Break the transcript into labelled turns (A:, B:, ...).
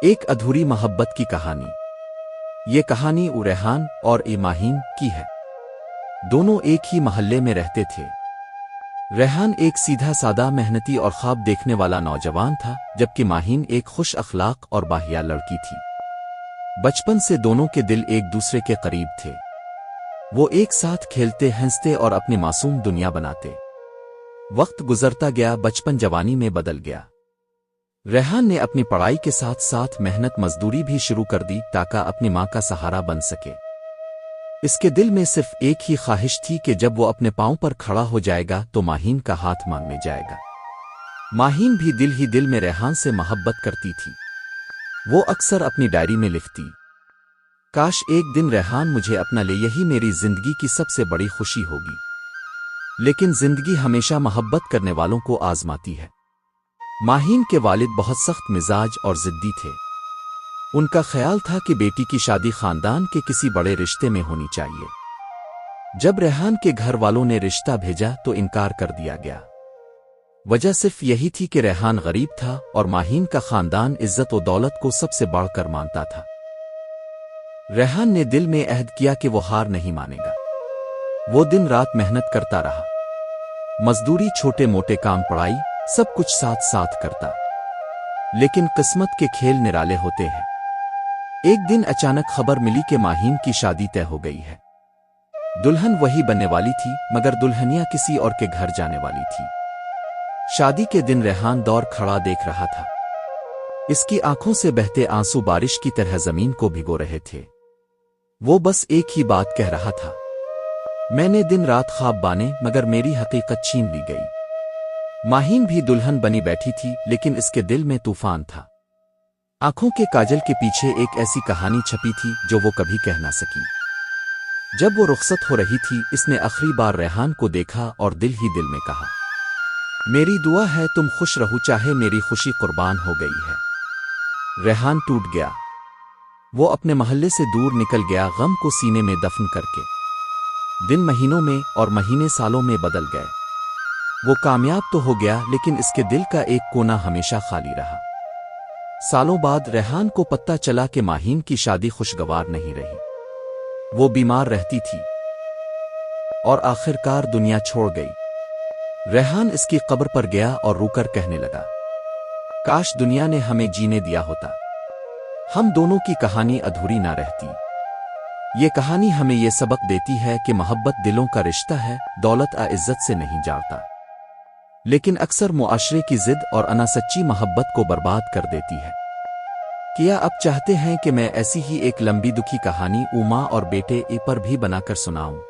A: ایک ادھوری محبت کی کہانی۔ یہ کہانی ریحان اور ماہین کی ہے۔ دونوں ایک ہی محلے میں رہتے تھے۔ ریحان ایک سیدھا سادہ محنتی اور خواب دیکھنے والا نوجوان تھا، جبکہ ماہین ایک خوش اخلاق اور باحیا لڑکی تھی۔ بچپن سے دونوں کے دل ایک دوسرے کے قریب تھے۔ وہ ایک ساتھ کھیلتے ہنستے اور اپنی معصوم دنیا بناتے۔ وقت گزرتا گیا، بچپن جوانی میں بدل گیا۔ ریحان نے اپنی پڑھائی کے ساتھ ساتھ محنت مزدوری بھی شروع کر دی تاکہ اپنی ماں کا سہارا بن سکے۔ اس کے دل میں صرف ایک ہی خواہش تھی کہ جب وہ اپنے پاؤں پر کھڑا ہو جائے گا تو ماہین کا ہاتھ مانگنے جائے گا۔ ماہین بھی دل ہی دل میں ریحان سے محبت کرتی تھی۔ وہ اکثر اپنی ڈائری میں لکھتی، کاش ایک دن ریحان مجھے اپنا لے، یہی میری زندگی کی سب سے بڑی خوشی ہوگی۔ لیکن زندگی ہمیشہ محبت کرنے والوں کو آزماتی ہے۔ ماہین کے والد بہت سخت مزاج اور ضدی تھے۔ ان کا خیال تھا کہ بیٹی کی شادی خاندان کے کسی بڑے رشتے میں ہونی چاہیے۔ جب ریحان کے گھر والوں نے رشتہ بھیجا تو انکار کر دیا گیا۔ وجہ صرف یہی تھی کہ ریحان غریب تھا اور ماہین کا خاندان عزت و دولت کو سب سے بڑھ کر مانتا تھا۔ ریحان نے دل میں عہد کیا کہ وہ ہار نہیں مانے گا۔ وہ دن رات محنت کرتا رہا، مزدوری، چھوٹے موٹے کام، پڑھائی، سب کچھ ساتھ ساتھ کرتا۔ لیکن قسمت کے کھیل نرالے ہوتے ہیں۔ ایک دن اچانک خبر ملی کہ ماہین کی شادی طے ہو گئی ہے۔ دلہن وہی بننے والی تھی، مگر دلہنیا کسی اور کے گھر جانے والی تھی۔ شادی کے دن ریحان دور کھڑا دیکھ رہا تھا۔ اس کی آنکھوں سے بہتے آنسو بارش کی طرح زمین کو بھگو رہے تھے۔ وہ بس ایک ہی بات کہہ رہا تھا، میں نے دن رات خواب بانے مگر میری حقیقت چھین لی گئی۔ ماہین بھی دلہن بنی بیٹھی تھی، لیکن اس کے دل میں طوفان تھا۔ آنکھوں کے کاجل کے پیچھے ایک ایسی کہانی چھپی تھی جو وہ کبھی کہہ نہ سکی۔ جب وہ رخصت ہو رہی تھی، اس نے آخری بار ریحان کو دیکھا اور دل ہی دل میں کہا، میری دعا ہے تم خوش رہو، چاہے میری خوشی قربان ہو گئی ہے۔ ریحان ٹوٹ گیا۔ وہ اپنے محلے سے دور نکل گیا، غم کو سینے میں دفن کر کے۔ دن مہینوں میں اور مہینے سالوں میں بدل گئے۔ وہ کامیاب تو ہو گیا، لیکن اس کے دل کا ایک کونا ہمیشہ خالی رہا۔ سالوں بعد ریحان کو پتہ چلا کہ ماہین کی شادی خوشگوار نہیں رہی۔ وہ بیمار رہتی تھی اور آخرکار دنیا چھوڑ گئی۔ ریحان اس کی قبر پر گیا اور رو کر کہنے لگا، کاش دنیا نے ہمیں جینے دیا ہوتا، ہم دونوں کی کہانی ادھوری نہ رہتی۔ یہ کہانی ہمیں یہ سبق دیتی ہے کہ محبت دلوں کا رشتہ ہے، دولت عزت سے نہیں جاتا۔ لیکن اکثر معاشرے کی ضد اور انا سچی محبت کو برباد کر دیتی ہے۔ کیا اب چاہتے ہیں کہ میں ایسی ہی ایک لمبی دکھی کہانی ماں اور بیٹے پر بھی بنا کر سناؤں؟